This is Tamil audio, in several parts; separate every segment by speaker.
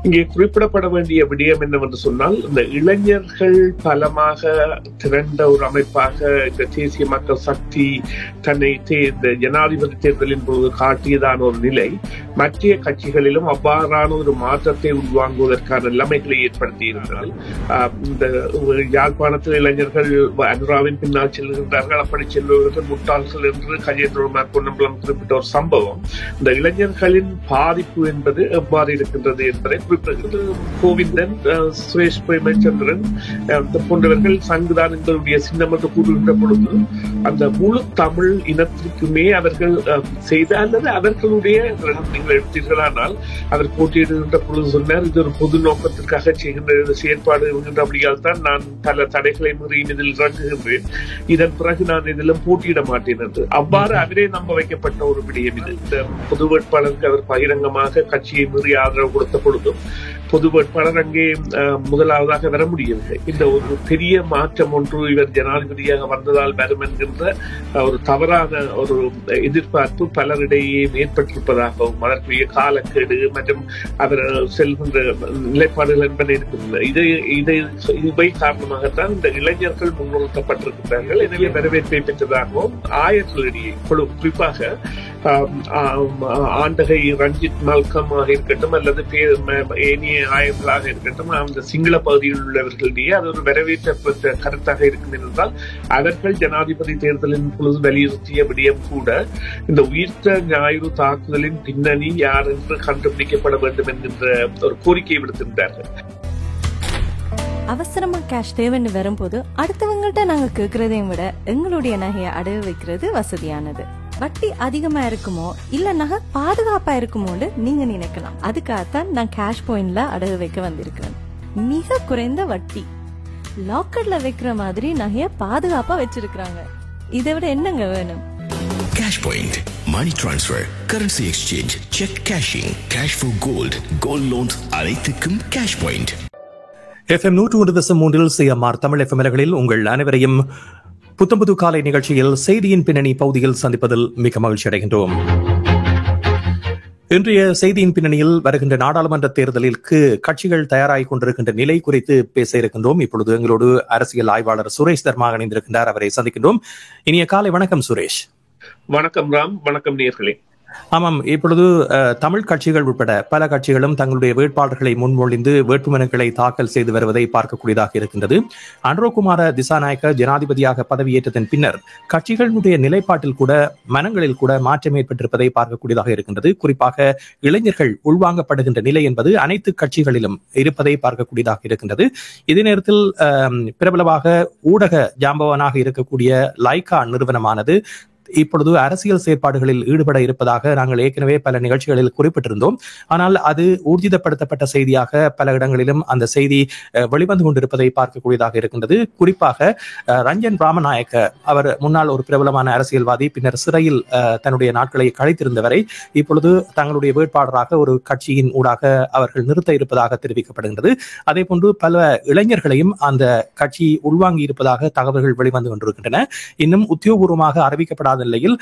Speaker 1: இங்கே குறிப்பிடப்பட வேண்டிய விடயம் என்னவென்று சொன்னால், இந்த இளைஞர்கள் பலமாக திரண்ட ஒரு அமைப்பாக இந்த தேசிய மக்கள் சக்தி தன்னை இந்த ஜனாதிபதி தேர்தலின் போது காட்டியதான ஒரு நிலை மற்ற கட்சிகளிலும் அவ்வாறான ஒரு மாற்றத்தை உள்வாங்குவதற்கான நிலைமைகளை ஏற்படுத்தி இருந்தது. இந்த யாழ்ப்பாணத்தில் இளைஞர்கள் அனுராவின் பின்னால் செல்கின்றார்கள், அப்படி செல்பவர்கள் முட்டாள்கள் என்று கஜேந்திரகுமார் பொன்னம்பலம் குறிப்பிட்ட ஒரு சம்பவம் இந்த இளைஞர்களின் பாதிப்பு என்பது எவ்வாறு இருக்கின்றது என்பதை குறிப்பிடுகிறது. கோவிந்தன், சுரேஷ் பிரேமச்சந்திரன் போன்றவர்கள் சங்குதான் எங்களுடைய சின்னம் என்று கூறுகின்ற பொழுது அந்த முழு தமிழ் இனத்திற்குமே அவர்கள் செய்த அல்லது அவர்களுடைய நீங்கள் எடுத்தீர்களானால் அவர் போட்டியிடுகின்ற பொழுது சொன்னார், இது ஒரு பொது நோக்கத்திற்காக செய்கின்ற செயற்பாடு அப்படியால் தான் நான் பல தடைகளை மீறியும் இதில் இறங்குகின்றேன், இதன் பிறகு நான் இதிலும் போட்டியிட மாட்டேன் என்று அவ்வாறு அவரே நம்ப வைக்கப்பட்ட ஒரு விடயம் இது. இந்த பொது வேட்பாளருக்கு அவர் பகிரங்கமாக கட்சியை மீறி ஆதரவு கொடுத்த பொழுதும் பொது வேட்பாளர் அங்கே முதலாவதாக வர முடியவில்லை. இந்த ஒரு பெரிய மாற்றம் ஒன்று இவர் ஜனாதிபதியாக வந்ததால் வரும் என்கின்ற ஒரு தவறான ஒரு எதிர்பார்ப்பு பலரிடையே ஏற்பட்டிருப்பதாகவும் அதற்குரிய காலக்கேடு மற்றும் அவர் செல்கின்ற நிலைப்பாடுகள் என்பன இருக்கின்றன. இவை காரணமாகத்தான் இந்த இளைஞர்கள் முன்னிறுத்தப்பட்டிருக்கிறார்கள். எனவே வரவேற்பை பெற்றதாகவும் ஆயர்களிடையே குறிப்பாக ஆண்டகை ரஞ்சித் மல்கமாக இருக்கட்டும் அல்லது ஏனிய ஆயர்களாக இருக்கட்டும், அந்த சிங்கள பகுதியில் உள்ளவர்களிடையே அது ஒரு வரவேற்ற கருத்தாக இருக்கும் என்றால் அவர்கள் ஜனாதிபதி தேர்தலின் பொழுது வலியுறுத்திய விடயம் கூட இந்த உயிர்த்த ஞாயிறு தாக்குதலின் பின்னணி யார் என்று கண்டுபிடிக்கப்பட வேண்டும் என்கின்ற ஒரு கோரிக்கையை விடுத்திருந்தார்கள்.
Speaker 2: அவசரமா கேஷ் தேவைன்னு வரும்போது அடுத்தவங்கள்ட்ட நாங்க கேட்கறதையும் விட எங்களுடைய நகையை அடகு வைக்கிறது வசதியானது. வட்டி அதிகமா இருக்குமோ இல்ல நகை பாதுகாப்பா இருக்குமோன்னு நீங்க நினைக்கலாம். அதுக்காகத்தான் நான் கேஷ் பாயிண்ட்ல அடகு வைக்க வந்திருக்கிறேன். மிக குறைந்த வட்டி, லாக்கர்ல வைக்கிற மாதிரி நகைய பாதுகாப்பா வச்சிருக்காங்க. இதை விட என்னங்க வேணும்?
Speaker 3: Cash Point, money transfer, currency exchange, check cashing, cash for gold, gold loans அனைத்துக்கும் Cash Point.
Speaker 4: FM 101.3 CMR Tamil எஃப்எம்களில் உங்கள் அனைவரையும் புத்தம்புது காலை நிகழ்ச்சியில் செய்தியின் பின்னணி பகுதியில் சந்திப்பதில் மிக மகிழ்ச்சி அடைகின்றோம். இன்றைய செய்தியின் பின்னணியில் வருகின்ற நாடாளுமன்ற தேர்தலிற்கு கட்சிகள் தயாராகிக் கொண்டிருக்கின்ற நிலை குறித்து பேச இருக்கின்றோம். இப்பொழுது எங்களோடு அரசியல் ஆய்வாளர் சுரேஷ் தர்மா இணைந்திருக்கின்றார். அவரை சந்திக்கின்றோம். இனிய காலை வணக்கம் சுரேஷ்.
Speaker 1: வணக்கம் ராம். வணக்கம் நேயர்களே.
Speaker 4: ஆமாம், இப்பொழுது தமிழ் கட்சிகள் உட்பட பல கட்சிகளும் தங்களுடைய வேட்பாளர்களை முன்மொழிந்து வேட்புமனுக்களை தாக்கல் செய்து வருவதை பார்க்கக்கூடியதாக இருக்கின்றது. அனுரகுமார திசாநாயக்க ஜனாதிபதியாக பதவியேற்றதன் பின்னர் கட்சிகளுடைய நிலைப்பாட்டில் கூட மனங்களில் கூட மாற்றம் ஏற்பட்டிருப்பதை பார்க்கக்கூடியதாக இருக்கின்றது. குறிப்பாக இளைஞர்கள் உள்வாங்கப்படுகின்ற நிலை என்பது அனைத்து கட்சிகளிலும் இருப்பதை பார்க்கக்கூடியதாக இருக்கின்றது. இதே நேரத்தில் பிரபலமாக ஊடக ஜாம்பவானாக இருக்கக்கூடிய லைகா நிறுவனமானது இப்பொழுது அரசியல் செயற்பாடுகளில் ஈடுபட இருப்பதாக நாங்கள் ஏற்கனவே பல நிகழ்ச்சிகளில் குறிப்பிட்டிருந்தோம். ஆனால் அது ஊர்ஜிதப்படுத்தப்பட்ட செய்தியாக பல இடங்களிலும் அந்த செய்தி வெளிவந்து கொண்டிருப்பதை பார்க்கக்கூடியதாக இருக்கின்றது. குறிப்பாக ரஞ்சன் ராமநாயக்க, அவர் முன்னாள் ஒரு பிரபலமான அரசியல்வாதி, பின்னர் சிறையில் தன்னுடைய நாட்களை கழித்திருந்தவரை இப்பொழுது தங்களுடைய வேட்பாளராக ஒரு கட்சியின் ஊடாக அவர்கள் நிறுத்த இருப்பதாக தெரிவிக்கப்படுகின்றது. அதே போன்று பல இளைஞர்களையும் அந்த கட்சி உள்வாங்கி இருப்பதாக தகவல்கள் வெளிவந்து கொண்டிருக்கின்றன. இன்னும் உத்தியோகபூர்வமாக அறிவிக்கப்படாத நிலையில்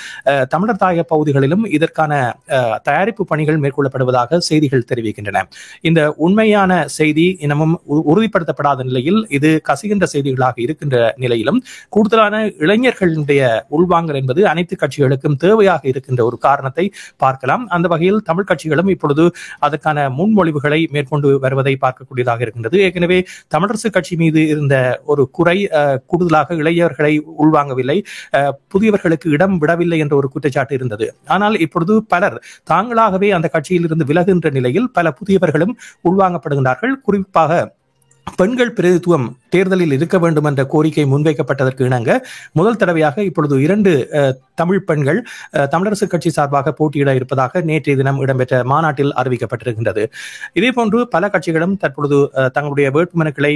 Speaker 4: தமிழர் தாயக பகுதிகளிலும் இதற்கான தயாரிப்பு பணிகள் மேற்கொள்ளப்படுவதாக செய்திகள் தெரிவிக்கின்றன. இந்த உண்மையான செய்தி இன்னமும் உறுதிப்படுத்தப்படாத நிலையில் இது கசிகின்ற செய்திகளாக இருக்கின்ற நிலையிலும் கூடுதலான இளைஞர்களுடைய உள்வாங்கல் என்பது அனைத்து கட்சிகளுக்கும் தேவையாக இருக்கின்ற ஒரு காரணத்தை பார்க்கலாம். அந்த வகையில் தமிழ் கட்சிகளும் இப்பொழுது அதற்கான முன்மொழிவுகளை மேற்கொண்டு வருவதை பார்க்கக்கூடியதாக இருக்கின்றது. ஏற்கனவே தமிழரசு கட்சி மீது இருந்த ஒரு குறை கூடுதலாக இளைஞர்களை உள்வாங்கவில்லை, புதியவர்களுக்கு இடம் விடவில்லை என்ற ஒரு குற்றச்சாட்டு இருந்தது. ஆனால் இப்பொழுது பலர் தாங்களாகவே அந்த கட்சியில் இருந்து விலகுகின்ற நிலையில் பல புதியவர்களும் உள்வாங்கப்படுகின்றார்கள். குறிப்பாக பெண்கள் பிரதித்துவம் தேர்தலில் இருக்க வேண்டும் என்ற கோரிக்கை முன்வைக்கப்பட்டதற்கு இணங்க முதல் தடவையாக இப்பொழுது 2 தமிழ் பெண்கள் தமிழரசு கட்சி சார்பாக போட்டியிட இருப்பதாக நேற்றைய தினம் இடம்பெற்ற மாநாட்டில் அறிவிக்கப்பட்டிருக்கின்றது. இதே போன்று பல கட்சிகளும் தற்பொழுது தங்களுடைய வேட்புமனுக்களை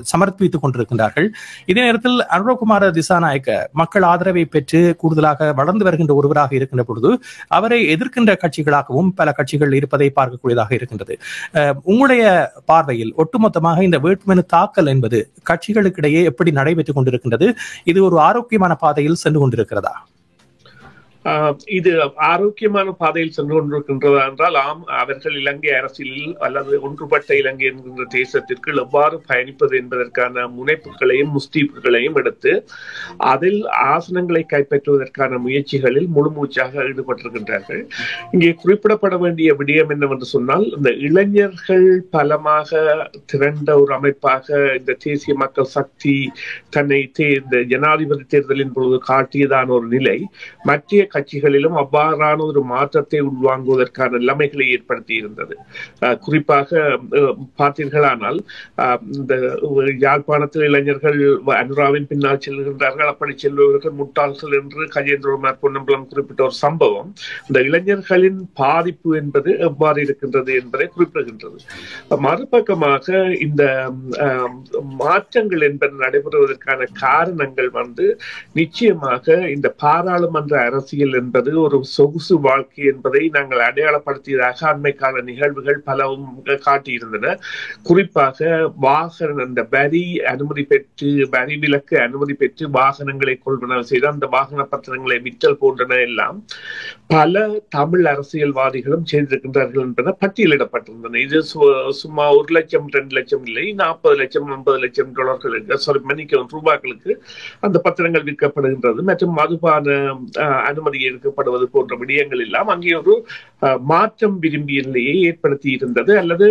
Speaker 4: சமர்ப்பித்துக் கொண்டிருக்கின்றார்கள். இதே நேரத்தில் அனுரகுமார திசாநாயக்க மக்கள் ஆதரவை பெற்று கூடுதலாக வளர்ந்து வருகின்ற ஒருவராக இருக்கின்ற பொழுது அவரை எதிர்க்கின்ற கட்சிகளாகவும் பல கட்சிகள் இருப்பதை பார்க்கக்கூடியதாக இருக்கின்றது. உங்களுடைய பார்வையில் ஒட்டுமொத்தமாக இந்த வேட்புமனு தாக்கல் என்பது கட்சிகளுக்கிடையே எப்படி நடைபெற்றுக் கொண்டிருக்கின்றது? இது ஒரு ஆரோக்கியமான பாதையில் சென்று கொண்டிருக்கிறதா?
Speaker 1: இது ஆரோக்கியமான பாதையில் சென்று கொண்டிருக்கின்றதா என்றால் ஆம், அவர்கள் இலங்கை அரசியலில் அல்லது ஒன்றுபட்ட இலங்கை என்கின்ற தேசத்திற்கு எவ்வாறு பயணிப்பது என்பதற்கான முனைப்புகளையும் முஸ்தீப்புகளையும் எடுத்து அதில் ஆசனங்களை கைப்பற்றுவதற்கான முயற்சிகளில் முழுமூச்சாக ஈடுபட்டிருக்கின்றார்கள். இங்கே குறிப்பிடப்பட வேண்டிய விடயம் என்னவென்று சொன்னால், இந்த இளைஞர்கள் பலமாக திரண்ட ஒரு அமைப்பாக இந்த தேசிய மக்கள் சக்தி தன்னை இந்த ஜனாதிபதி தேர்தலின் பொழுது காட்டியதான ஒரு நிலை மற்ற கட்சிகளிலும் அவ்வாறான ஒரு மாற்றத்தை உள்வாங்குவதற்கான நிலைமைகளை ஏற்படுத்தி இருந்தது. குறிப்பாக பார்த்தீர்களானால் இந்த யாழ்ப்பாணத்தில் இளைஞர்கள் அனுராவின் பின்னால் செல்கின்றார்கள், அப்படி செல்பவர்கள் முட்டாள்கள் என்று கஜேந்திரகுமார் பொன்னம்பலம் குறிப்பிட்ட ஒரு சம்பவம் இந்த இளைஞர்களின் பாதிப்பு என்பது எவ்வாறு இருக்கின்றது என்பதை குறிப்பிடுகின்றது. மறுபக்கமாக இந்த மாற்றங்கள் என்பது நடைபெறுவதற்கான காரணங்கள் நிச்சயமாக இந்த பாராளுமன்ற அரசியல் என்பது ஒரு சொகுசு வாழ்க்கை என்பதை நாங்கள் அடையாளப்படுத்தியதாக அண்மை கால நிகழ்வுகள் பலவும் காட்டியிருந்தன. குறிப்பாக வாகன அந்த வரி அனுமதி பெற்று வரி விலக்கு அனுமதி பெற்று வாகனங்களை கொள்வனவு செய்து அந்த வாகன பத்திரங்களை விற்றல் போன்றன எல்லாம் பல தமிழ் அரசியல்வாதிகளும் செய்திருக்கின்றார்கள் என்பன பட்டியலிடப்பட்டிருந்தன. இது சும்மா 1 லட்சம் 2 லட்சம் இல்லை, 40 லட்சம் 50 லட்சம் டாலர்களுக்கு ரூபாய்களுக்கு அந்த பத்திரங்கள் விற்கப்படுகின்றது மற்றும் மதுபான அனுமதி எடுக்கப்படுவது போன்ற விடயங்கள் எல்லாம் அங்கே ஒரு மாற்றம் விரும்பிய நிலையை ஏற்படுத்தி இருந்தது. அல்லது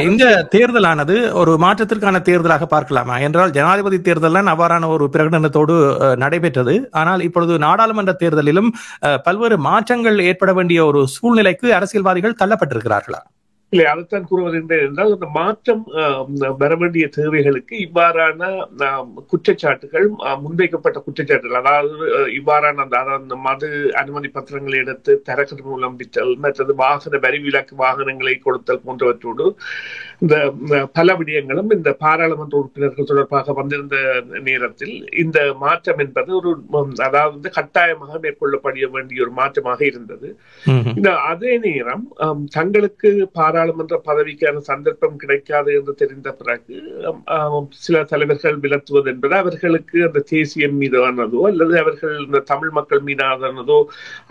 Speaker 4: இந்த தேர்தலானது ஒரு மாற்றத்திற்கான தேர்தலாக பார்க்கலாமா என்றால், ஜனாதிபதி தேர்தல் அவ்வாறான ஒரு பிரகடனத்தோடு நடைபெற்றது. ஆனால் இப்பொழுது நாடாளுமன்ற தேர்தலிலும் பல்வேறு மாற்றங்கள் ஏற்பட வேண்டிய ஒரு சூழ்நிலைக்கு அரசியல்வாதிகள் தள்ளப்பட்டிருக்கிறார்களா?
Speaker 1: இல்லை, அதைத்தான் கூறுவதென்றால் என்றால் அந்த மாற்றம் வர வேண்டிய தேவைகளுக்கு இவ்வாறான குற்றச்சாட்டுகள் முன்வைக்கப்பட்ட குற்றச்சாட்டுகள், அதாவது இவ்வாறான அந்த மது அனுமதி பத்திரங்களை எடுத்து தரகர் மூலம் விற்றல் மற்றது வாகன வரி விலக்கு வாகனங்களை கொடுத்தல் போன்றவற்றோடு இந்த பல விடயங்களும் இந்த பாராளுமன்ற உறுப்பினர்கள் தொடர்பாக வந்திருந்த நேரத்தில் இந்த மாற்றம் என்பது ஒரு அதாவது கட்டாயமாக மேற்கொள்ளப்பட வேண்டிய ஒரு மாற்றமாக இருந்தது. அதே நேரம் தங்களுக்கு பாராளுமன்ற பதவிக்கான சந்தர்ப்பம் கிடைக்காது என்று தெரிந்த பிறகு சில தலைவர்கள் விலத்துவது என்பது அவர்களுக்கு அந்த தேசியம் மீதானதோ அல்லது அவர்கள் இந்த தமிழ் மக்கள் மீதானதோ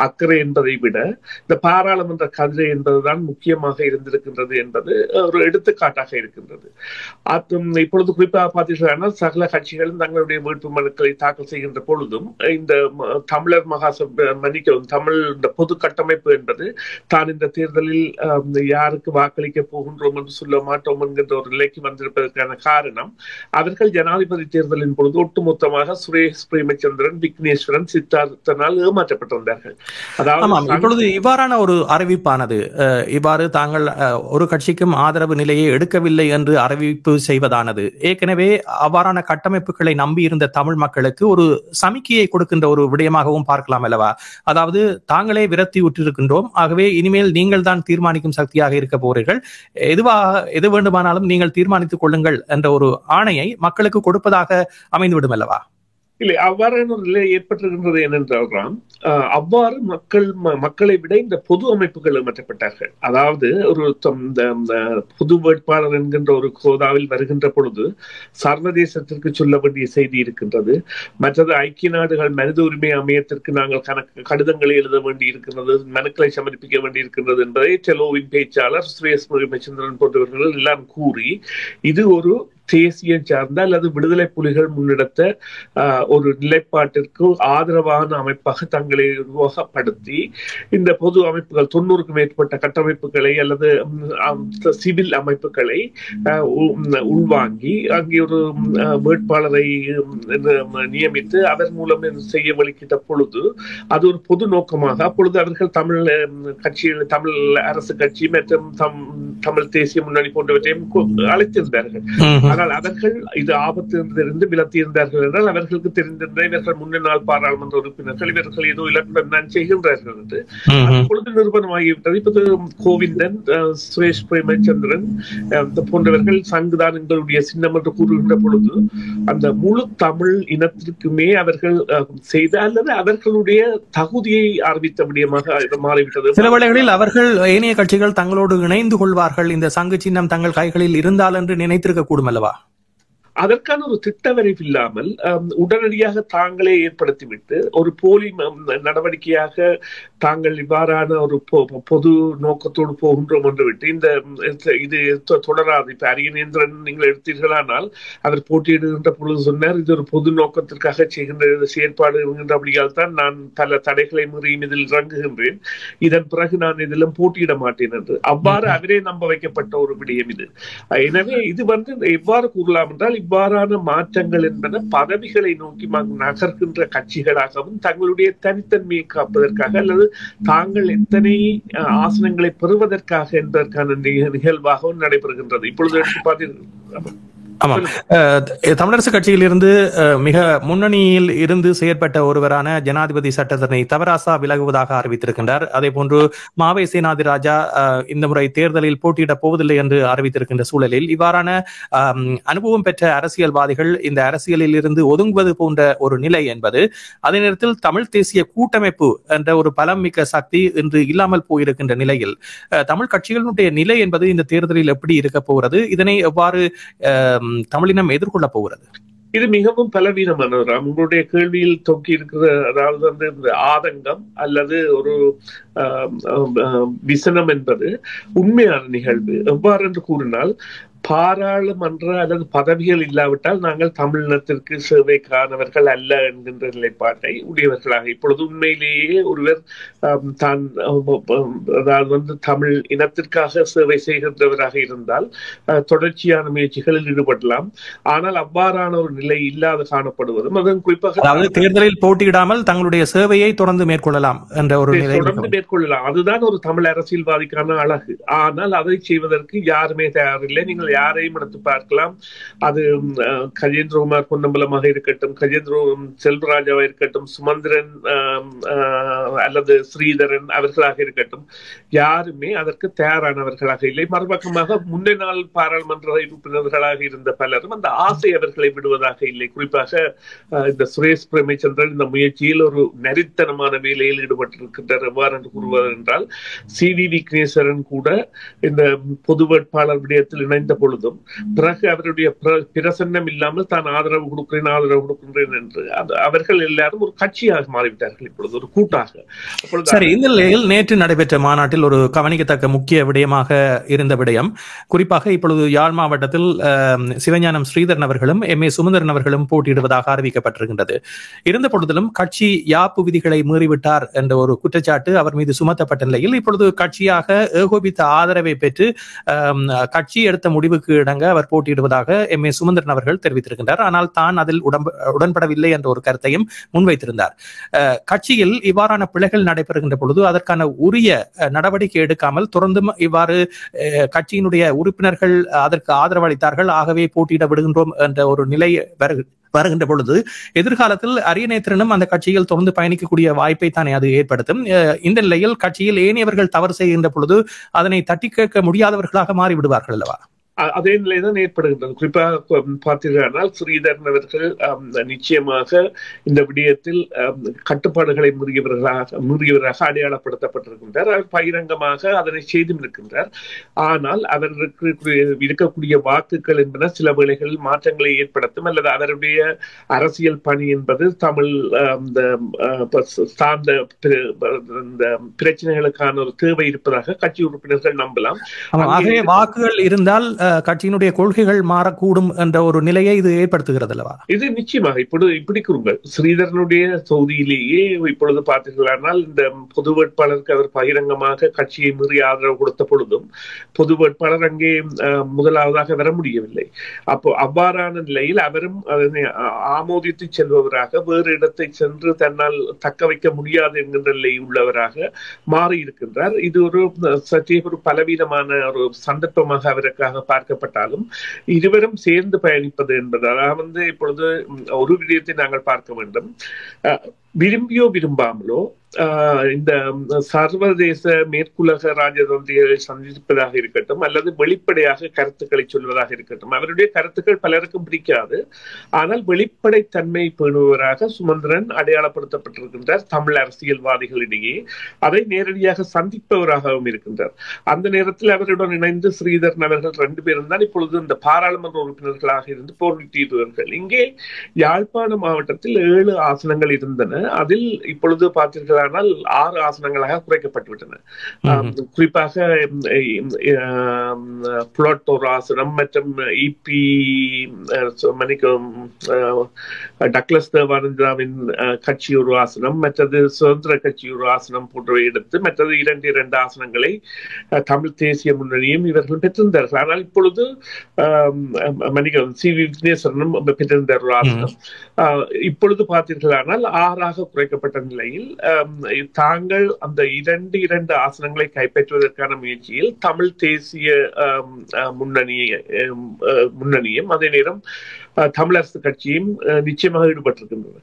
Speaker 1: அக்கறை என்பதை விட இந்த பாராளுமன்ற கதிரை என்பதுதான் முக்கியமாக இருந்திருக்கின்றது என்பது ஒரு எடுத்துக்காட்டாக இருக்கின்றது. இப்பொழுது குறிப்பாக பார்த்தீங்கன்னா சகல கட்சிகளும் தங்களுடைய வேட்பு மனுக்களை தாக்கல் செய்கின்ற பொழுதும் இந்த தமிழர் மன்னிக்கவும் தமிழ் இந்த பொது கட்டமைப்பு என்பது தான் இந்த தேர்தலில் யாருக்கு வாக்களிக்க போகின்றோம் என்று சொல்ல மாட்டோம் என்கின்ற ஒரு நிலைக்கு வந்திருப்பதற்கான காரணம் அவர்கள் ஜனாதிபதி தேர்தலின் பொழுது ஒட்டுமொத்தமாக சுரேஷ் பிரேமச்சந்திரன், விக்னேஸ்வரன், சித்தார்த்தனால் ஏமாற்றப்பட்டிருந்தார்கள்.
Speaker 4: அதாவது இப்பொழுது இவ்வாறான ஒரு அறிவிப்பானது இவ்வாறு தாங்கள் ஒரு கட்சிக்கும் ஆதரவு நிலையை எடுக்கவில்லை என்று அறிவிப்பு செய்வதானது ஏற்கனவே அவ்வாறான கட்டமைப்புகளை நம்பி இருந்த தமிழ் மக்களுக்கு ஒரு சமிக்கையை கொடுக்கின்ற ஒரு விடயமாகவும் பார்க்கலாம் அல்லவா? அதாவது தாங்களே விரத்தி உற்றிருக்கின்றோம், ஆகவே இனிமேல் நீங்கள் தான் தீர்மானிக்கும் சக்தியாக இருக்க போறீர்கள், எது வேண்டுமானாலும் நீங்கள் தீர்மானித்துக் கொள்ளுங்கள் என்ற ஒரு ஆணையை மக்களுக்கு கொடுப்பதாக அமைந்துவிடும் அல்லவா?
Speaker 1: இல்லை, அவ்வாறான ஒரு நிலை ஏற்பட்டிருக்கின்றது என்னென்றால் அவ்வாறு மக்களை விட இந்த பொது அமைப்புகள் ஏமாற்றப்பட்டார்கள். அதாவது ஒரு பொது வேட்பாளர் என்கின்ற ஒரு கோதாவில் வருகின்ற பொழுது சர்வதேசத்திற்கு சொல்ல வேண்டிய செய்தி இருக்கின்றது. மற்றது ஐக்கிய நாடுகள் மனித உரிமை அமையத்திற்கு நாங்கள் கடிதங்களை எழுத வேண்டி இருக்கின்றது, மனுக்களை சமர்ப்பிக்க வேண்டி இருக்கின்றது என்பதை டெலோவின் பேச்சாளர் சுரேஷ் பிரேமச்சந்திரன் போன்றவர்கள் எல்லாம் கூறி இது ஒரு தேசிய சார்ந்த அல்லது விடுதலை புலிகள் முன்னெடுத்த ஒரு நிலைப்பாட்டிற்கு ஆதரவான அமைப்பாக தங்களை உருவகப்படுத்தி இந்த பொது அமைப்புகள் 90க்கும் மேற்பட்ட கட்டமைப்புகளை அல்லது சிவில் அமைப்புகளை உள்வாங்கி அங்கே ஒரு வேட்பாளரை நியமித்து அவர் மூலம் செய்ய வலிக்கிட்ட பொழுது அது ஒரு பொது நோக்கமாக அப்பொழுது அவர்கள் தமிழ் கட்சிகள், தமிழ் அரசு கட்சி மற்றும் தமிழ் தேசிய முன்னணி போன்றவற்றையும் அழைத்திருந்தார்கள். ஆனால் அவர்கள் இது ஆபத்திலிருந்து விலத்தியிருந்தார்கள் என்றால் அவர்களுக்கு தெரிந்திருந்த இவர்கள் முன்னாள் பாராளுமன்ற உறுப்பினர்கள் இவர்கள் ஏதோ இலக்குடன் செய்கின்றார்கள் என்று அப்பொழுது நிரூபணமாகிவிட்டது. இப்போது கோவிந்தன், சுரேஷ் பிரேமச்சந்திரன் போன்றவர்கள் சங்குதான் எங்களுடைய சின்னம் என்று கூறுகின்ற பொழுது அந்த முழு தமிழ் இனத்திற்குமே அவர்கள் செய்த அல்லது அவர்களுடைய தகுதியை அறிவித்த விடயமாக மாறிவிட்டது.
Speaker 4: சில வேளைகளில் அவர்கள் ஏனைய கட்சிகள் தங்களோடு இணைந்து கொள்வார்கள், இந்த சங்கு சின்னம் தங்கள் கைகளில் இருந்தால் என்று நினைத்திருக்க கூடும் அல்லவா?
Speaker 1: அதற்கான ஒரு திட்ட வரைவு இல்லாமல் உடனடியாக தாங்களே ஏற்படுத்திவிட்டு ஒரு போலி நடவடிக்கையாக தாங்கள் இவ்வாறான ஒரு பொது நோக்கத்தோடு போகின்றோம் என்று விட்டு இது தொடராது. இப்ப அரியநேந்திரன் நீங்கள் எடுத்தீர்களானால் அவர் போட்டியிடுகின்ற பொழுது சொன்னார், இது ஒரு பொது நோக்கத்திற்காக செய்கின்ற செயற்பாடு அப்படியால் தான் நான் பல தடைகளை மீறியும் இதில் இறங்குகின்றேன், இதன் பிறகு நான் இதிலும் போட்டியிட மாட்டேன் என்று அவ்வாறு அவரே நம்ப வைக்கப்பட்ட ஒரு விடயம் இது. எனவே இது எவ்வாறு கூறலாம் என்றால், இவ்வாறான மாற்றங்கள் என்பன பதவிகளை நோக்கி நகர்கின்ற கட்சிகளாகவும் தங்களுடைய தனித்தன்மையை காப்பதற்காக அல்லது தாங்கள் எத்தனை ஆசனங்களை பெறுவதற்காக என்பதற்கான நிகழ்வாகவும் நடைபெறுகின்றது. இப்பொழுது எடுத்து பார்த்தீர்கள்,
Speaker 4: ஆமாம், தமிழரசு கட்சியில் இருந்து மிக முன்னணியில் இருந்து செயற்பட்ட ஒருவரான ஜனாதிபதி சட்டத்தரணி தவராசா விலகுவதாக அறிவித்திருக்கின்றார். அதே போன்று மாவை சேனாதி ராஜா இந்த முறை தேர்தலில் போட்டியிடப் போவதில்லை என்று அறிவித்திருக்கின்ற சூழலில் இவ்வாறான அனுபவம் பெற்ற அரசியல்வாதிகள் இந்த அரசியலில் இருந்து ஒதுங்குவது போன்ற ஒரு நிலை என்பது, அதே நேரத்தில் தமிழ் தேசிய கூட்டமைப்பு என்ற ஒரு பலம் மிக்க சக்தி இன்று இல்லாமல் போயிருக்கின்ற நிலையில் தமிழ் கட்சிகளுடைய நிலை என்பது இந்த தேர்தலில் எப்படி இருக்க போகிறது, இதனை எவ்வாறு தமிழினம் எதிர்கொள்ள போகிறது?
Speaker 1: இது மிகவும் பலவீனமானவர். உங்களுடைய கேள்வியில் தொக்கி இருக்கிற, அதாவது இந்த ஆதங்கம் அல்லது ஒரு விசனம் என்பது உண்மையான நிகழ்வு. எவ்வாறு என்று கூறினால், பாராளுமன்ற அல்லது பதவிகள் இல்லாவிட்டால் நாங்கள் தமிழினத்திற்கு சேவைக்கானவர்கள் அல்ல என்கின்ற நிலைப்பாட்டை உடையவர்களாக, இப்பொழுது உண்மையிலேயே ஒருவர் தான் அதாவது தமிழ் இனத்திற்காக சேவை செய்கின்றவராக இருந்தால் தொடர்ச்சியான முயற்சிகளில் ஈடுபடலாம். ஆனால் அவ்வாறான ஒரு நிலை இல்லாது காணப்படுவதும், அதுவும் குறிப்பாக
Speaker 4: தேர்தலில் போட்டியிடாமல் தங்களுடைய சேவையை தொடர்ந்து மேற்கொள்ளலாம் என்ற ஒரு நிலை
Speaker 1: தொடர்ந்து மேற்கொள்ளலாம். அதுதான் ஒரு தமிழ் அரசியல்வாதிக்கான அழகு. ஆனால் அதை செய்வதற்கு யாருமே தயாரில்லை. நீங்கள் யாரையும் எடுத்து பார்க்கலாம். அது கஜேந்திரகுமார் பொன்னம்பலமாக இருக்கட்டும், செல்வராஜாவாக இருக்கட்டும், சுமந்திரன் அல்லது ஸ்ரீதரன் அவர்களாக இருக்கட்டும், யாருமே அதற்கு தயாரானவர்களாக இல்லை. மறுபக்கமாக முன்னே நாள் பாராளுமன்ற உறுப்பினர்களாக இருந்த பலரும் அந்த ஆசை அவர்களை விடுவதாக இல்லை. குறிப்பாக இந்த சுரேஷ் பிரேமச்சந்திரன் இந்த முயற்சியில் ஒரு நரித்தனமான வேலையில் ஈடுபட்டிருக்கின்றார். எவ்வாறு என்று கூறுவது என்றால், சி.வி. விக்னேஸ்வரன் கூட இந்த பொது வேட்பாளர் விடயத்தில் இணைந்த பொழுதும் பிறகு அவருடைய பிரசன்னம் இல்லாமல் தான் ஆதரவு கொடுக்கின்றேன் என்று அவர்கள் எல்லாரும் ஒரு கட்சியாக மாறிவிட்டார்கள், இப்பொழுது ஒரு கூட்டாக.
Speaker 4: சரி, இந்த நிலையில் நேற்று நடைபெற்ற மாநாட்டில் ஒரு கவனிக்கத்தக்க முக்கிய விடயமாக இருந்த விடயம், குறிப்பாக இப்பொழுது யாழ் மாவட்டத்தில் சிவஞானம் ஸ்ரீதரன் அவர்களும் எம்.ஏ. சுமந்திரன் அவர்களும் போட்டியிடுவதாக அறிவிக்கப்பட்டிருக்கின்றது. இருந்த பொழுதிலும் கட்சி யாப்பு விதிகளை மீறிவிட்டார் என்ற ஒரு குற்றச்சாட்டு அவர் மீது சுமத்தப்பட்ட நிலையில் இப்பொழுது கட்சியாக ஏகோபித்த ஆதரவை பெற்று கட்சி எடுத்த முடிவுக்கு இடங்க அவர் போட்டியிடுவதாக எம்.ஏ. சுமந்திரன் அவர்கள் தெரிவித்திருக்கின்றார். ஆனால் தான் அதில் உடன்படவில்லை என்ற ஒரு கருத்தையும் முன்வைத்திருந்தார். கட்சியில் இவ்வாறான பிழைகள் நடைபெறுகின்ற பொழுது அதற்கான உரிய நடவடிக்கை எடுக்காமல் தொடர்ந்தும் இவ்வாறு கட்சியினுடைய உறுப்பினர்கள் அதற்கு ஆதரவு அளித்தார்கள், ஆகவே போட்டியிட விடுகின்றோம் என்ற ஒரு நிலை வருகின்ற பொழுது எதிர்காலத்தில் அரியநேத்திரனும் அந்த கட்சியில் தொடர்ந்து பயணிக்கக்கூடிய வாய்ப்பை தானே அது ஏற்படுத்தும். இந்த நிலையில் கட்சியில் ஏனையவர்கள் தவறு செய்கின்ற பொழுது அதனை தட்டி கேட்க முடியாதவர்களாக மாறிவிடுவார்கள் அல்லவா?
Speaker 1: அதே நிலைதான் ஏற்படுகின்றது. குறிப்பாக பார்த்தீர்கள், ஸ்ரீதரன் அவர்கள் நிச்சயமாக இந்த விடயத்தில் கட்டுப்பாடுகளை மீறியவராக அடையாளப்படுத்தப்பட்டிருக்கின்றார். அவர் பகிரங்கமாக அதனை செய்தும் இருக்கின்றார். ஆனால் அவருக்கு இருக்கக்கூடிய வாக்குகள் என்பன சில வேளைகளில் மாற்றங்களை ஏற்படுத்தும், அல்லது அவருடைய அரசியல் பணி என்பது தமிழ் சார்ந்த பிரச்சனைகளுக்கான ஒரு தேவை இருப்பதாக கட்சி உறுப்பினர்கள் நம்பலாம்.
Speaker 4: வாக்குகள் இருந்தால் கட்சியினுடைய கொள்கைகள் மாறக்கூடும் என்ற ஒரு நிலையை இது ஏற்படுத்துகிறது அல்லவா?
Speaker 1: இது நிச்சயமாக இப்படி கூறுங்கள். ஸ்ரீதரனுடைய தொகுதியிலேயே இப்பொழுது பார்த்தீர்களானால் இந்த பொது வேட்பாளருக்கு அவர் பகிரங்கமாக கட்சியை மீறி ஆதரவு கொடுத்த பொழுதும் பொது வேட்பாளர் அங்கே முதலாவதாக வர முடியவில்லை. அப்போ அவ்வாறான நிலையில் அவரும் அதனை ஆமோதித்து செல்பவராக வேறு இடத்தை சென்று தன்னால் தக்க வைக்க முடியாது என்கின்ற நிலை உள்ளவராக மாறி இருக்கின்றார். இது ஒரு சற்றே ஒரு பலவீனமான ஒரு சந்தர்ப்பமாக அவருக்காக பார்க்கப்பட்டாலும் இருவரும் சேர்ந்து பயணிப்பது என்பதால் இப்பொழுது ஒரு விடயத்தை நாங்கள் பார்க்க வேண்டும். விரும்பியோ விரும்பாமலோ இந்த சர்வதேச மேற்குலக ராஜதந்திரிகளை சந்திப்பதாக இருக்கட்டும் அல்லது வெளிப்படையாக கருத்துக்களை சொல்வதாக இருக்கட்டும், அவருடைய கருத்துக்கள் பலருக்கும் பிடிக்காது. ஆனால் வெளிப்படைத்தன்மை பேணுபவராக சுமந்திரன் அடையாளப்படுத்தப்பட்டிருக்கின்றார் தமிழ் அரசியல்வாதிகளிடையே. அதை நேரடியாக சந்திப்பவராகவும் இருக்கின்றார். அந்த நேரத்தில் அவருடன் இணைந்து ஸ்ரீதரன் அவர்கள் 2 பேரும் தான் இப்பொழுது இந்த பாராளுமன்ற உறுப்பினர்களாக இருந்து போட்டியிடுவார்கள். இங்கே யாழ்ப்பாண மாவட்டத்தில் 7 ஆசனங்கள் இருந்தன. அதில் இப்பொழுது பார்த்தீர்கள் 6 ஆசனங்களாக குறைக்கப்பட்டுவிட்டன. குறிப்பாக புளோட் ஒரு ஆசனம் மற்றும் இபி டக்ளஸ் தேவானந்தாவின் கட்சி ஒரு ஆசனம், மற்றது சுதந்திர கட்சி ஒரு ஆசனம் போன்றவை எடுத்து மற்றது 2 ஆசனங்களை தமிழ் தேசிய முன்னணியும் இவர்கள் பெற்றிருந்தார்கள். ஆனால் இப்பொழுது சி விக்னேஸ்வரனும் பெற்றிருந்தார் ஒரு ஆசனம். இப்பொழுது பார்த்தீர்களானால் 6ஆக குறைக்கப்பட்ட நிலையில் தாங்கள் அந்த 2 ஆசனங்களை கைப்பற்றுவதற்கான முயற்சியில் தமிழ் தேசிய முன்னணியும் அதே நேரம் தமிழரசு கட்சியும் நிச்சயமாக ஈடுபட்டிருக்கின்றன.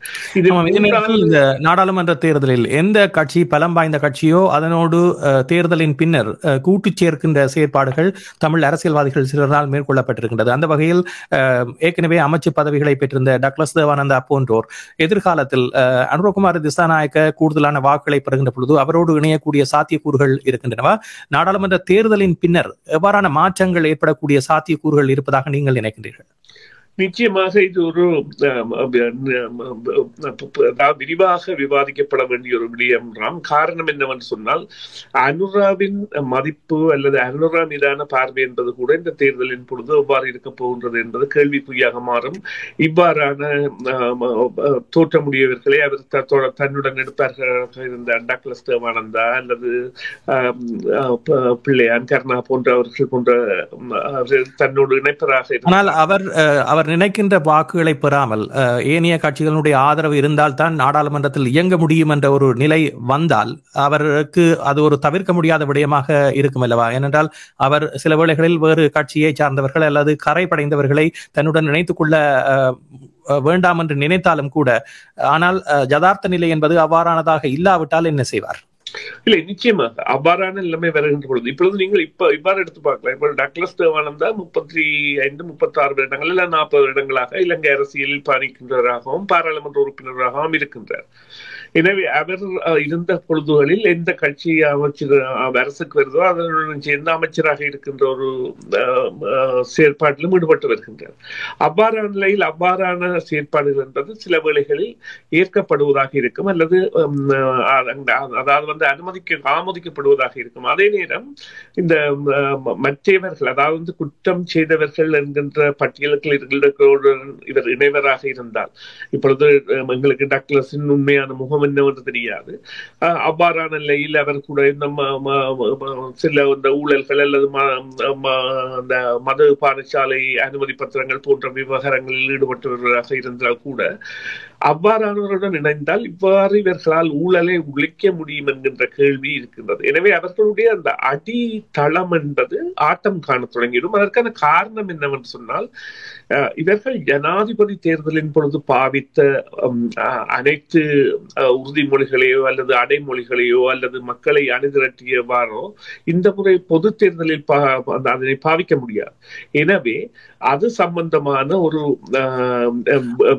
Speaker 4: இந்த நாடாளுமன்ற தேர்தலில் எந்த கட்சி பலம் வாய்ந்த கட்சியோ அதனோடு தேர்தலின் பின்னர் கூட்டு சேர்க்கின்ற செயற்பாடுகள் தமிழ் அரசியல்வாதிகள் சிலரால் மேற்கொள்ளப்பட்டிருக்கின்றது. அந்த வகையில் ஏற்கனவே அமைச்சு பதவிகளை பெற்றிருந்த டக்ளஸ் தேவானந்தா போன்றோர் எதிர்காலத்தில் அனுரகுமார திசாநாயக்க கூடுதலான வாக்குகளை பெறுகின்ற பொழுது அவரோடு இணையக்கூடிய சாத்தியக்கூறுகள் இருக்கின்றனவா? நாடாளுமன்ற தேர்தலின் பின்னர் எவ்வாறான மாற்றங்கள் ஏற்படக்கூடிய சாத்தியக்கூறுகள் இருப்பதாக நீங்கள் நினைக்கின்றீர்கள்?
Speaker 1: நிச்சயமாக இது ஒரு விரிவாக விவாதிக்கப்பட வேண்டிய ஒரு விடயம். காரணம் என்னவென்று சொன்னால், அனுராவின் மதிப்பு அல்லது அனுரா மீதான பார்வை என்பது கூட இந்த தேர்தலின் பொழுது எவ்வாறு இருக்க போகின்றது என்பது கேள்விக்குறியாக மாறும். இவ்வாறான தோற்றமுடையவர்களை அவர் தன்னுடன் எடுப்பார்களாக இருந்த டக்ளஸ் தேவானந்தா அல்லது பிள்ளையான் கருணா போன்றவர்கள் போன்ற தன்னோடு இணைப்பதாக.
Speaker 4: ஆனால் அவர் நினைக்கின்ற வாக்குகளை பெறாமல் ஏனைய கட்சிகளுடைய ஆதரவு இருந்தால் தான் நாடாளுமன்றத்தில் இயங்க முடியும் என்ற ஒரு நிலை வந்தால் அவருக்கு அது ஒரு தவிர்க்க முடியாத விடயமாக இருக்கும் அல்லவா? ஏனென்றால் அவர் சில வேளைகளில் வேறு கட்சியை சார்ந்தவர்கள் அல்லது கரை படைந்தவர்களை தன்னுடன் இணைத்துக் கொள்ள வேண்டாம் என்று நினைத்தாலும் கூட, ஆனால் யதார்த்த நிலை என்பது அவ்வாறானதாக இல்லாவிட்டால் என்ன செய்வார்?
Speaker 1: இல்லை, நிச்சயமாக அவ்வாறான நிலைமை வருகின்ற பொழுது இப்பொழுது நீங்கள் இவ்வாறு எடுத்து பார்க்கலாம். இப்போ டக்ளஸ் தேவானந்தா 35-36 வருடங்கள் இல்ல 40 வருடங்களாக இலங்கை அரசியலில் பயணிக்கின்றவராகவும் பாராளுமன்ற உறுப்பினராகவும் இருக்கின்றார். எனவே அவர் இருந்த பொழுதுகளில் எந்த கட்சி அமைச்சர் அரசுக்கு வருதோ அதனுடன் சேர்ந்த அமைச்சராக இருக்கின்ற ஒரு செயற்பாட்டிலும் ஈடுபட்டு வருகின்றார். அவ்வாறான நிலையில் அவ்வாறான செயற்பாடுகள் என்பது சில வேளைகளில் ஏற்கப்படுவதாக இருக்கும் அல்லது அதாவது ஆமோதிக்கப்படுவதாக இருக்கும். அதே நேரம் இந்த மற்றவர்கள் அதாவது குற்றம் செய்தவர்கள் என்கின்ற பட்டியலுக்கு இவர் இணைவராக இருந்தால், இப்பொழுது எங்களுக்கு டக்ளஸின் உண்மையான முகம் என்னவென்று தெரியாது. அவ்வாறான நிலையில் அவர் கூட சில இந்த ஊழல்கள் அல்லது அந்த மது பாடசாலை அனுமதி பத்திரங்கள் போன்ற விவகாரங்களில் ஈடுபட்டவர்களாக இருந்தால் கூட அவ்வாறானவருடன் இணைந்தால் இவ்வாறு இவர்களால் ஊழலை ஒழிக்க முடியும் என்கின்ற கேள்வி இருக்கின்றது. எனவே அவர்களுடைய அந்த அடித்தளம் என்பது ஆட்டம் காண தொடங்கிடும். அதற்கான காரணம் என்னவென்று சொன்னால், இவர்கள் ஜனாதிபதி தேர்தலின் பொழுது பாவித்த அனைத்து உறுதிமொழிகளையோ அல்லது அடைமொழிகளையோ அல்லது மக்களை அணிதிரட்டியவாறோ இந்த முறை பொது தேர்தலில் அதனை பாவிக்க முடியாது. எனவே அது சம்பந்தமான ஒரு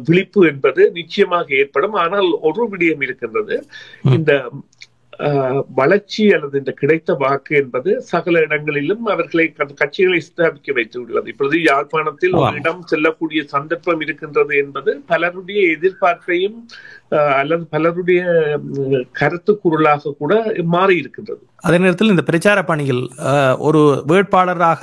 Speaker 1: விழிப்பு என்பது நிச்சயமாக ஏற்படும். ஆனால் ஒரு விடயம் இருக்கின்றது, இந்த வளர்ச்சி அல்லது இந்த கிடைத்த வாக்கு என்பது சகல இடங்களிலும் அவர்களை கட்சிகளை ஸ்தாபிக்க வைத்து விடுவது. இப்பொழுது யாழ்ப்பாணத்தில் ஒரு இடம் செல்லக்கூடிய சந்தர்ப்பம் இருக்கின்றது என்பது பலருடைய எதிர்பார்ப்பையும் அல்லது பலருடைய கருத்து குரலாக கூட மாறி இருக்கின்றது.
Speaker 4: அதே நேரத்தில் இந்த பிரச்சார பணியில் ஒரு வேட்பாளராக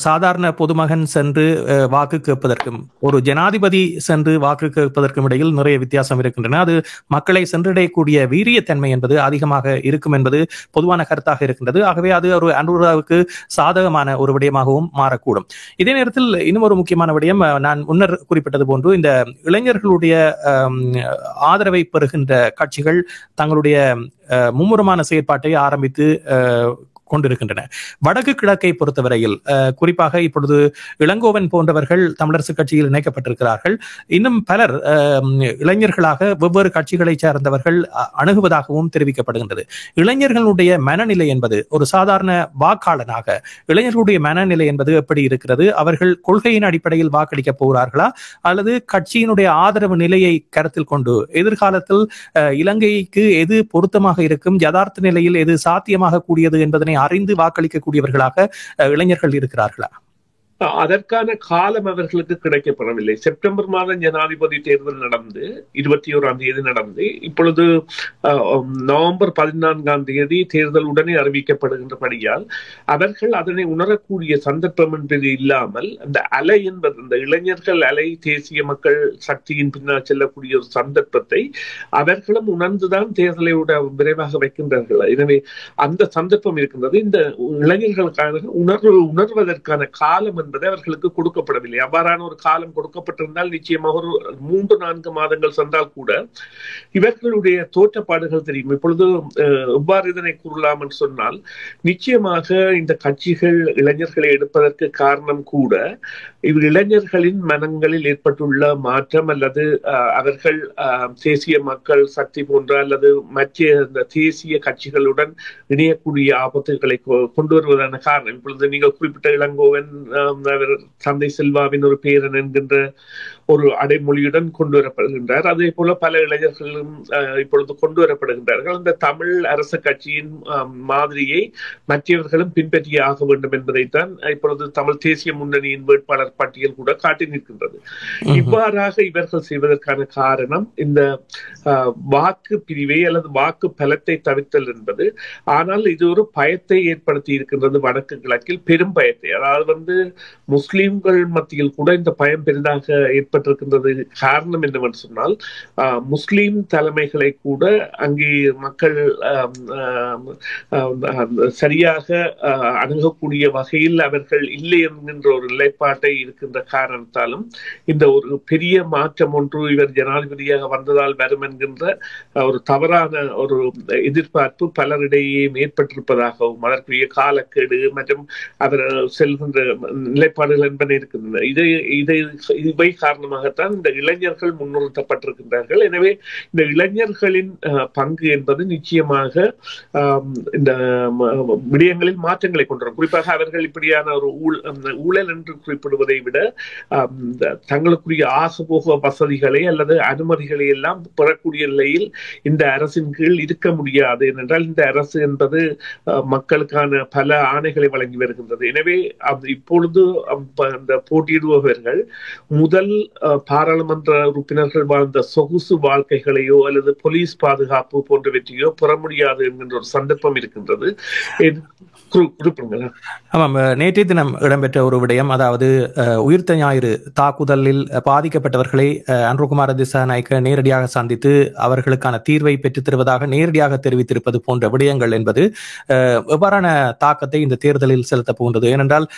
Speaker 4: சாதாரண பொதுமகன் சென்று வாக்கு கேட்பதற்கும் ஒரு ஜனாதிபதி சென்று வாக்கு கேட்பதற்கும் இடையில் நிறைய வித்தியாசம் இருக்கின்றன. அது மக்களை சென்றடையக்கூடிய வீரியத்தன்மை என்பது அதிகமாக இருக்கும் என்பது பொதுவான கருத்தாக இருக்கின்றது. ஆகவே அது ஒரு அனுராவுக்கு சாதகமான ஒரு விடயமாகவும் மாறக்கூடும். இதே நேரத்தில் இன்னும் ஒரு முக்கியமான விடயம், நான் முன்னர் குறிப்பிட்டது போன்று இந்த இளைஞர்களுடைய ஆதரவை பெறுகின்ற கட்சிகள் தங்களுடைய மும்முரமான செயற்பாட்டை ஆரம்பித்து கொண்டிருக்கின்றன. வடக்கு கிழக்கை பொறுத்தவரையில் குறிப்பாக இப்பொழுது இளங்கோவன் போன்றவர்கள் தமிழரசு கட்சியில் இணைக்கப்பட்டிருக்கிறார்கள். இன்னும் பலர் இளைஞர்களாக வெவ்வேறு கட்சிகளை சேர்ந்தவர்கள் அணுகுவதாகவும் தெரிவிக்கப்படுகின்றது. இளைஞர்களுடைய மனநிலை என்பது ஒரு சாதாரண வாக்காளனாக இளைஞர்களுடைய மனநிலை என்பது எப்படி இருக்கிறது? அவர்கள் கொள்கையின் அடிப்படையில் வாக்களிக்க போகிறார்களா அல்லது கட்சியினுடைய ஆதரவு நிலையை கருத்தில் கொண்டு எதிர்காலத்தில் இலங்கைக்கு எது பொருத்தமாக இருக்கும், யதார்த்த நிலையில் எது சாத்தியமாக கூடியது என்பதனை அறிந்து வாக்களிக்கக்கூடியவர்களாக இளைஞர்கள் இருக்கிறார்களா?
Speaker 1: அதற்கான காலம் அவர்களுக்கு கிடைக்கப்படவில்லை. செப்டம்பர் மாதம் ஜனாதிபதி தேர்தல் நடந்து 21ஆம் தேதி நடந்து இப்பொழுது நவம்பர் 14ஆம் தேதி தேர்தல் உடனே அறிவிக்கப்படுகின்றபடியால் அவர்கள் அதனை உணரக்கூடிய சந்தர்ப்பம் என்பது இல்லாமல் அந்த அலை என்பது அந்த இளைஞர்கள் அலை தேசிய மக்கள் சக்தியின் பின்னால் செல்லக்கூடிய ஒரு சந்தர்ப்பத்தை அவர்களும் உணர்ந்துதான் தேர்தலை விரைவாக வைக்கின்றார்கள். எனவே அந்த சந்தர்ப்பம் இருக்கின்றது. இந்த இளைஞர்களுக்கான உணர்வதற்கான காலம் என்பது அவர்களுக்கு கொடுக்கப்படவில்லை. அவ்வாறான ஒரு காலம் கொடுக்கப்பட்டிருந்தால் நிச்சயமாக ஒரு 3-4 மாதங்கள் சென்றால் கூட இவர்களுடைய தோற்றப்பாடுகள் தெரியும். இப்பொழுது எவ்வாறு இதனை கூறலாம் என்று சொன்னால், நிச்சயமாக இந்த கட்சிகள் இளைஞர்களை எடுப்பதற்கு காரணம் கூட இளைஞர்களின் மனங்களில் ஏற்பட்டுள்ள மாற்றம் அல்லது அவர்கள் தேசிய மக்கள் சக்தி போன்ற அல்லது மற்ற தேசிய கட்சிகளுடன் இணையக்கூடிய ஆபத்துகளை கொண்டு வருவதான காரணம். இப்பொழுது நீங்கள் குறிப்பிட்ட இளங்கோவன் தந்தை செல்வாவின் ஒரு பேரன் என்கின்ற ஒரு அடைமொழியுடன் கொண்டு வரப்படுகின்றார். அதே போல பல இளைஞர்களும் இப்பொழுது கொண்டு வரப்படுகின்றார்கள். அந்த தமிழ் அரசு கட்சியின் மாதிரியை மற்றவர்களும் பின்பற்றியே ஆக வேண்டும் என்பதைத்தான் இப்பொழுது தமிழ் தேசிய முன்னணியின் வேட்பாளர் பட்டியல் கூட காட்டி நிற்கின்றது. இவ்வாறாக இவர்கள் செய்வதற்கான காரணம் இந்த வாக்கு பிரிவை அல்லது வாக்கு பலத்தை தவிர்த்தல் என்பது. ஆனால் இது ஒரு பயத்தை ஏற்படுத்தி இருக்கின்றது வடக்கு கிழக்கில், பெரும் பயத்தை. அதாவது முஸ்லிம்கள் மத்தியில் கூட இந்த பயம் பெரிதாக ஏற்பட்டிருக்கின்றது. காரணம் என்னவென்று சொன்னால், முஸ்லிம் தலைமைகளை கூட அங்கே மக்கள் சரியாக அணுகக்கூடிய வகையில் அவர்கள் இல்லை என்கின்ற ஒரு நிலைப்பாட்டை இருக்கின்ற காரணத்தாலும் இந்த ஒரு பெரிய மாற்றம் ஒன்று இவர் ஜனாதிபதியாக வந்ததால் வரும் என்கின்ற ஒரு தவறான ஒரு எதிர்பார்ப்பு பலரிடையே ஏற்பட்டிருப்பதாகவும் அதற்குரிய காலக்கேடு மற்றும் அவர் செல்கின்ற நிலைப்பாடுகள் என்பன இருக்கின்றன. இவை காரணமாகத்தான் இந்த இளைஞர்கள் முன்னிறுத்தப்பட்டிருக்கின்றார்கள். எனவே இந்த இளைஞர்களின் பங்கு என்பது நிச்சயமாக இந்த விடயங்களில் மாற்றங்களை கொண்டுவரும். குறிப்பாக அவர்கள் இப்படியான ஒரு ஊழல் என்று குறிப்பிடுவதை விட தங்களுக்குரிய ஆசபோக வசதிகளை அல்லது அனுமதிகளை எல்லாம் பெறக்கூடிய நிலையில் இந்த அரசின் கீழ் இருக்க முடியாது. ஏனென்றால் இந்த அரசு என்பது மக்களுக்கான பல ஆணைகளை வழங்கி வருகின்றது. எனவே இப்பொழுது அந்த போட்டியிடுபவர்கள் முதல் பாராளுமன்ற உறுப்பினர்கள் வாழ்ந்த சொகுசு வாழ்க்கைகளையோ அல்லது போலீஸ் பாதுகாப்பு போன்றவற்றையோ பெற முடியாது என்கின்ற ஒரு சந்தர்ப்பம் இருக்கின்றது.
Speaker 4: ஆமாம், நேற்றைய தினம் இடம்பெற்ற ஒரு விடயம், அதாவது உயிர்த்த ஞாயிறு தாக்குதலில் பாதிக்கப்பட்டவர்களை அன்ருகுமார திசாநாயக்க நேரடியாக சந்தித்து அவர்களுக்கான தீர்வை பெற்றுத் தருவதாக நேரடியாக தெரிவித்திருப்பது போன்ற விடயங்கள் என்பது எவ்வாறான தாக்கத்தை இந்த தேர்தலில் செலுத்தப் போகின்றது? ஏனென்றால்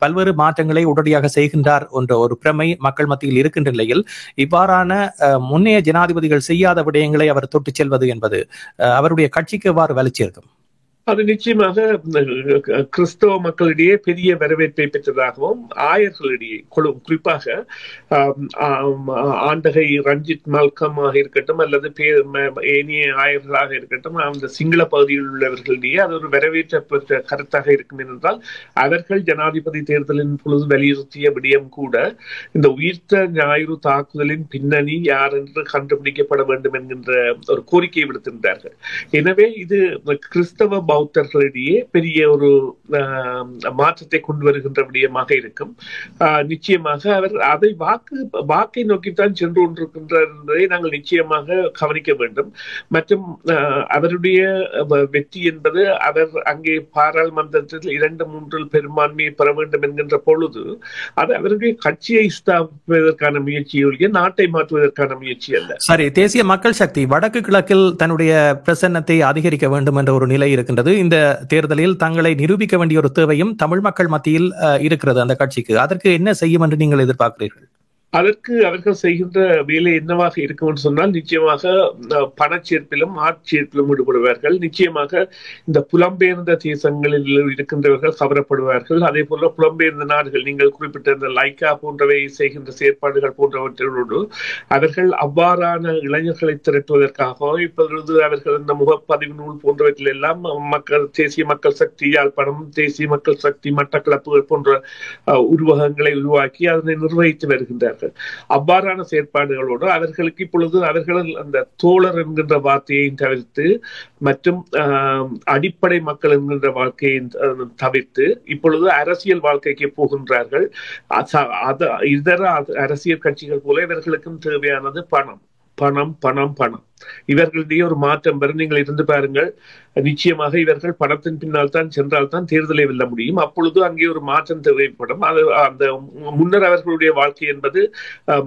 Speaker 4: பல்வேறு மாற்றங்களை உடனடியாக செய்கின்றார் என்ற ஒரு பிரமை மக்கள் மத்தியில் இருக்கின்ற நிலையில் இவ்வாறான முன்னைய ஜனாதிபதிகள் செய்யாத விடயங்களை அவர் தொட்டுச் செல்வது என்பது அவருடைய கட்சிக்கு எவ்வாறு வளர்ச்சி இருக்கும்?
Speaker 1: அது நிச்சயமாக கிறிஸ்தவ மக்களிடையே பெரிய வரவேற்பை பெற்றதாகவும் ஆயர்களிடையே குறிப்பாக ஆண்டகை ரஞ்சித் மல்கமாக இருக்கட்டும் அல்லது ஏனைய ஆயர்களாக இருக்கட்டும் அந்த சிங்கள பகுதியில் உள்ளவர்களிடையே அது ஒரு வரவேற்ற கருத்தாக இருக்கும். என்றால் அவர்கள் ஜனாதிபதி தேர்தலின் பொழுது வலியுறுத்திய விடயம் கூட இந்த உயிர்த்த ஞாயிறு தாக்குதலின் பின்னணி யார் என்று கண்டுபிடிக்கப்பட வேண்டும் என்கின்ற ஒரு கோரிக்கையை விடுத்திருந்தார்கள். எனவே இது கிறிஸ்தவ பௌத்தர்களிடையே பெரிய ஒரு மாற்றத்தை கொண்டு வருகின்ற விடயமாக இருக்கும். நிச்சயமாக அவர் அதை வாக்கை நோக்கித்தான் சென்று கொண்டிருக்கின்றதை நாங்கள் நிச்சயமாக கவனிக்க வேண்டும். மற்றும் அவருடைய வெற்றி என்பது அவர் அங்கே பாராளுமன்றத்தில் 2/3 பெரும்பான்மையை பெற வேண்டும் என்கின்ற பொழுது அது அவருடைய கட்சியை ஸ்தாபிப்பதற்கான முயற்சியுடைய நாட்டை மாற்றுவதற்கான முயற்சி அல்ல.
Speaker 4: சரி, தேசிய மக்கள் சக்தி வடக்கு கிழக்கில் தன்னுடைய பிரசன்னத்தை அதிகரிக்க வேண்டும் என்ற ஒரு நிலை இருக்கின்றது. இந்த தேர்தலில் தங்களை நிரூபிக்க வேண்டிய ஒரு தேவையும் தமிழ் மக்கள் மத்தியில் இருக்கிறது அந்த கட்சிக்கு. அதற்கு என்ன செய்யும் என்று நீங்கள் எதிர்பார்க்கிறீர்கள்?
Speaker 1: அதற்கு அவர்கள் செய்கின்ற வேலை என்னவாக இருக்கும் என்று சொன்னால், நிச்சயமாக பணச்சேர்ப்பிலும் ஆட்சேர்ப்பிலும் ஈடுபடுவார்கள். நிச்சயமாக இந்த புலம்பெயர்ந்த தேசங்களில் இருக்கின்றவர்கள் கவரப்படுவார்கள். அதே போல புலம்பெயர்ந்த நாடுகள், நீங்கள் குறிப்பிட்ட இந்த லைக்கா போன்றவை செய்கின்ற செயற்பாடுகள் போன்றவற்றோடு அவர்கள் அவ்வாறான இளைஞர்களை திரட்டுவதற்காக இப்பொழுது அவர்கள் இந்த முகப்பதிவு நூல் போன்றவற்றில் எல்லாம் தேசிய மக்கள் சக்தி யாழ்ப்பாணம், தேசிய மக்கள் சக்தி மட்டக்களப்பு போன்ற உருவகங்களை உருவாக்கி அதனை நிர்வகித்து வருகின்றார்கள். அவ்வாறான செயற்பாடுகளோடு அவர்களுக்கு இப்பொழுது அவர்கள் அந்த தோழர் என்கின்ற வார்த்தையை தவிர்த்து மற்றும் அடிப்படை மக்கள் என்கின்ற வாழ்க்கையை தவிர்த்து இப்பொழுது அரசியல் வாழ்க்கைக்கு போகின்றார்கள். இதர அரசியல் கட்சிகள் போல இவர்களுக்கும் தேவையானது பணம் பணம் பணம் பணம். இவர்களுடைய ஒரு மாற்றம் வரும். நீங்கள் இருந்து பாருங்கள், நிச்சயமாக இவர்கள் பணத்தின் பின்னால் தான் சென்றால் தான் தேர்தலை வெல்ல முடியும். அப்பொழுது அங்கே ஒரு மாற்றம் தேவைப்படும். அது அந்த முன்னர் அவர்களுடைய வாழ்க்கை என்பது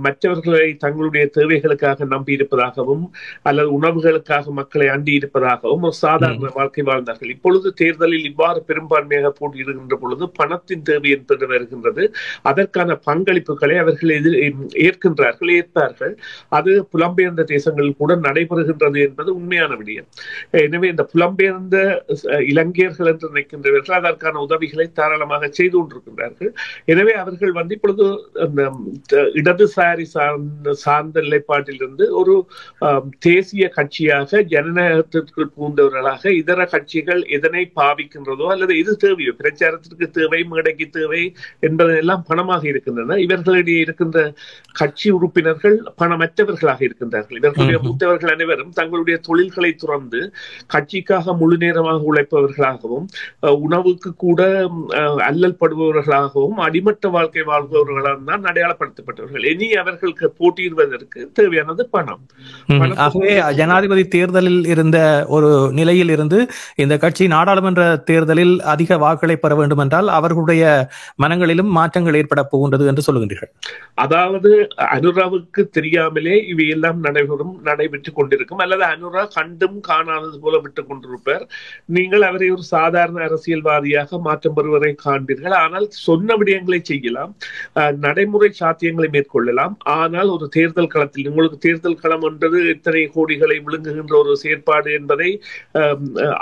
Speaker 1: மற்றவர்களை தங்களுடைய தேவைகளுக்காக நம்பி இருப்பதாகவும் அல்லது உணவுகளுக்காக மக்களை அண்டி இருப்பதாகவும் ஒரு சாதாரண வாழ்க்கை வாழ்ந்தார்கள். இப்பொழுது தேர்தலில் இவ்வாறு பெரும்பான்மையாக போட்டியிடுகின்ற பொழுது பணத்தின் தேவை என்பது வருகின்றது. அதற்கான பங்களிப்புகளை அவர்கள் ஏற்பார்கள். அது புலம்பெயர்ந்த தேசங்களில் கூட நடைபெறுகின்றது என்பது உண்மையான விடயம். எனவே இந்த புலம்பெயர்ந்த இலங்கையர்கள் என்று நினைக்கின்றவர்கள் அதற்கான உதவிகளை தாராளமாக செய்து கொண்டிருக்கின்றார்கள். எனவே அவர்கள் இப்பொழுது இடதுசாரி சார்ந்த நிலைப்பாட்டிலிருந்து ஒரு தேசிய கட்சியாக ஜனநாயகத்திற்குள் புகுந்தவர்களாக இதர கட்சிகள் எதனை பாவிக்கின்றதோ அல்லது எது தேவையோ, பிரச்சாரத்திற்கு தேவை, மேடைக்கு தேவை என்பதெல்லாம் பணமாக இருக்கின்றன. இவர்களிடையே இருக்கின்ற கட்சி உறுப்பினர்கள் பணமற்றவர்களாக இருக்கின்றார்கள். இவர்களுடைய மூத்தவர்கள் அனைவரும் தங்களுடைய தொழில்களை துறந்து கட்சிக்காக முழு நேரமாக உழைப்பவர்களாகவும் உணவுக்கு கூட அல்லல் படுபவர்களாகவும் அடிமட்ட வாழ்க்கை வாழ்பவர்களாக தான் அடையாளப்படுத்தப்பட்டவர்கள். இனி அவர்களுக்கு போட்டியிடுவதற்கு தேவையானது பணம்.
Speaker 4: ஆகவே ஜனாதிபதி தேர்தலில் இருந்த ஒரு நிலையில் இருந்து இந்த கட்சி நாடாளுமன்ற தேர்தலில் அதிக வாக்குகளை பெற வேண்டும் என்றால் அவர்களுடைய மனங்களிலும் மாற்றங்கள் ஏற்பட போகின்றது என்று சொல்லுகின்றீர்கள்.
Speaker 1: அதாவது அனுராவுக்கு தெரியாமலே இவையெல்லாம் நடைபெற்றுக் கொண்டிருக்கும், அல்லது அனுரா கண்டும் காணாதது போல விட்டுக் கொண்டிருப்பார். நீங்கள் அவரை ஒரு சாதாரண அரசியல்வாதியாக மாற்றம் பெறுவதை காண்பீர்கள். ஆனால் சொன்ன விடயங்களை செய்யலாம், நடைமுறை சாத்தியங்களை மேற்கொள்ளலாம். ஆனால் ஒரு தேர்தல் களத்தில் உங்களுக்கு தேர்தல் களம் என்பது எத்தனை கோடிகளை விழுங்குகின்ற ஒரு செயற்பாடு என்பதை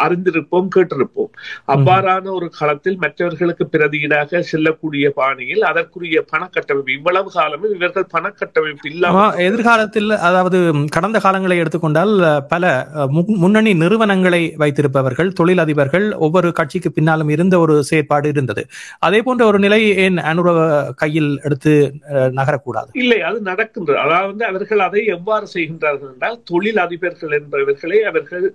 Speaker 1: அறிந்திருப்போம், கேட்டிருப்போம். அவ்வாறான ஒரு களத்தில் மற்றவர்களுக்கு பிரதியீடாக செல்லக்கூடிய பாணியில் அதற்குரிய பணக்கட்டமைப்பு இவ்வளவு காலமும் இவர்கள் பணக்கட்டமைப்பு இல்லாமல்
Speaker 4: எதிர்காலத்தில், அதாவது கடந்த காலங்களை எடுத்துக்கொண்டால் பல முன்னணி நிறுவனங்களை வைத்திருப்பவர்கள், தொழிலதிபர்கள் ஒவ்வொரு கட்சிக்கு பின்னாலும் இருந்த ஒரு செயற்பாடு இருந்தது. அதே போன்ற ஒரு நிலை ஏன் அனுர கையில் எடுத்து நகரக்கூடாது?
Speaker 1: இல்லை, அது நடக்கின்றது. அதாவது அவர்கள் அதை எவ்வாறு செய்கின்றார்கள் என்றால், தொழில் அதிபர்கள் என்பவர்களை அவர்கள்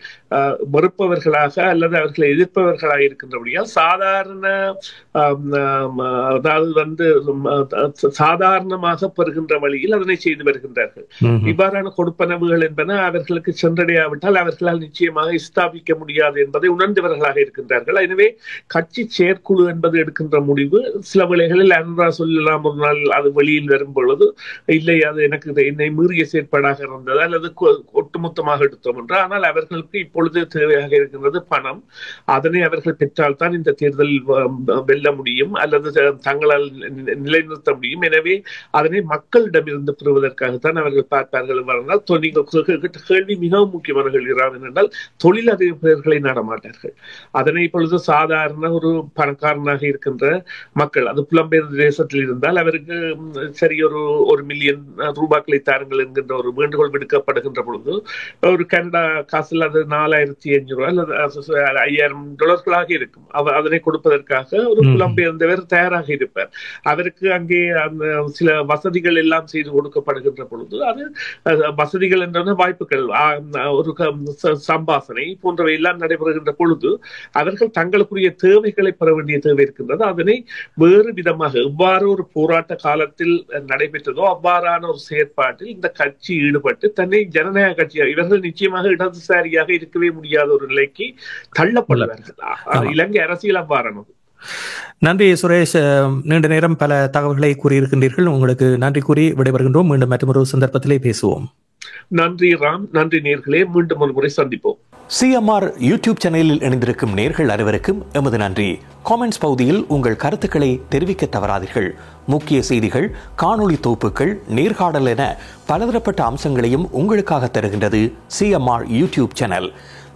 Speaker 1: மறுப்பவர்களாக அல்லது அவர்களை எதிர்ப்பவர்களாக இருக்கின்றபடியால் சாதாரண அதாவது சாதாரணமாக பெறுகின்ற வழியில் அதனை செய்து வருகின்றார்கள். இவ்வாறான கொடுப்பனவுகள் என்பன அவர்களுக்கு சென்றடையாவிட்டால் அவர்களால் நிச்சயமாக ஸ்தாபிக்க முடியாது என்பதை உணர்ந்தவர்களாக இருக்கின்றார்கள். எனவே கட்சி செயற்குழு என்பது எடுக்கின்ற முடிவு சில வேளைகளில் அனுரா சொல்லலாம், ஒரு நாள் அது வெளியில் வரும் பொழுது இல்லை அது எனக்கு என்னை மீறிய செயற்பாடாக இருந்தது அல்லது ஒட்டுமொத்தமாக எடுத்தோம் என்று. ஆனால் அவர்களுக்கு இப்பொழுது தேவையாக இருக்கின்றது பணம். அதனை அவர்கள் பெற்றால்தான் இந்த தேர்தலில் வெல்ல முடியும் அல்லது தங்களால் நிலைநிறுத்த முடியும். எனவே அதனை மக்களிடமிருந்து பெறுவதற்காகத்தான் அவர்கள் பார்ப்பார்கள். கேள்வி மிகவும் முக்கியமான கேள்வி என்றால், தொழிலதிபர்களை நாடமாட்டார்கள். அதனை இப்பொழுது சாதாரண ஒரு பணக்காரனாக இருக்கின்ற மக்கள், அது புலம்பெயர்ந்த தேசத்தில் இருந்தால் அவருக்கு சரி ஒரு மில்லியன் ரூபாய்களை தாருங்கள் என்கின்ற ஒரு வேண்டுகோள் விடுக்கப்படுகின்ற பொழுது ஒரு கனடா காசில் அது 4500 அல்லது $5000 இருக்கும். அதனை கொடுப்பதற்காக ஒரு புலம்பெயர்ந்தவர் தயாராக இருப்பார். அவருக்கு அங்கே அந்த சில வசதிகள் எல்லாம் செய்து கொடுக்கப்படுகின்ற பொழுது அது வசதிகள் என்ற வாய்ப்புகள், ஒரு சம்பாசனை போன்றவை எல்லாம் நடைபெறுகின்ற பொழுது அவர்கள் தங்களுக்குரிய தேவைகளை பெற வேண்டிய தேவை இருக்கின்றது. அதனை வேறு விதமாக எவ்வாறு ஒரு போராட்ட காலத்தில் நடைபெற்றதோ அவ்வாறான ஒரு செயற்பாட்டில் இந்த கட்சி ஈடுபட்டு தன்னை ஜனநாயக கட்சியாக, இவர்கள் நிச்சயமாக இடதுசாரியாக இருக்கவே முடியாத ஒரு நிலைக்கு தள்ளப்படுவார்கள். இலங்கை அரசியல் அவ்வாறானது.
Speaker 4: நன்றி சுரேஷ், நீண்ட நேரம் பல தகவல்களை கூறியிருக்கின்றீர்கள். உங்களுக்கு நன்றி கூறி விடைபெறுகின்றோம். மீண்டும் மற்றொரு சந்தர்ப்பத்திலே பேசுவோம்.
Speaker 1: நன்றி ராம், நன்றி நேர்களே, மீண்டும் ஒரு முறை சந்திப்போம்.
Speaker 4: சிஎம்ஆர் யூடியூப் சேனலில் இணைந்திருக்கும் நேர்கள் அனைவருக்கும் எமது நன்றி. காமெண்ட்ஸ் பகுதியில் உங்கள் கருத்துக்களை தெரிவிக்க தவறாதீர்கள். முக்கிய செய்திகள், காணொளி தொகுப்புகள், நேர்காணல் என பலதரப்பட்ட அம்சங்களையும் உங்களுக்காக தருகின்றது சிஎம்ஆர் யூடியூப் சேனல்.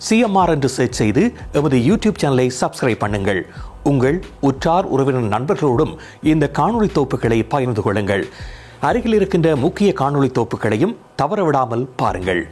Speaker 4: சிஎம்ஆர் என்று சர்ச் செய்து எமது யூடியூப் சேனலை சப்ஸ்கிரைப் பண்ணுங்கள். உங்கள் உற்றார் உறவினர் நண்பர்களோடும் இந்த காணொளி தொகுப்புகளை பகிர்ந்து கொள்ளுங்கள். அருகில் இருக்கின்ற முக்கிய காணொளி தொகுப்புகளையும் தவறவிடாமல் பாருங்கள்.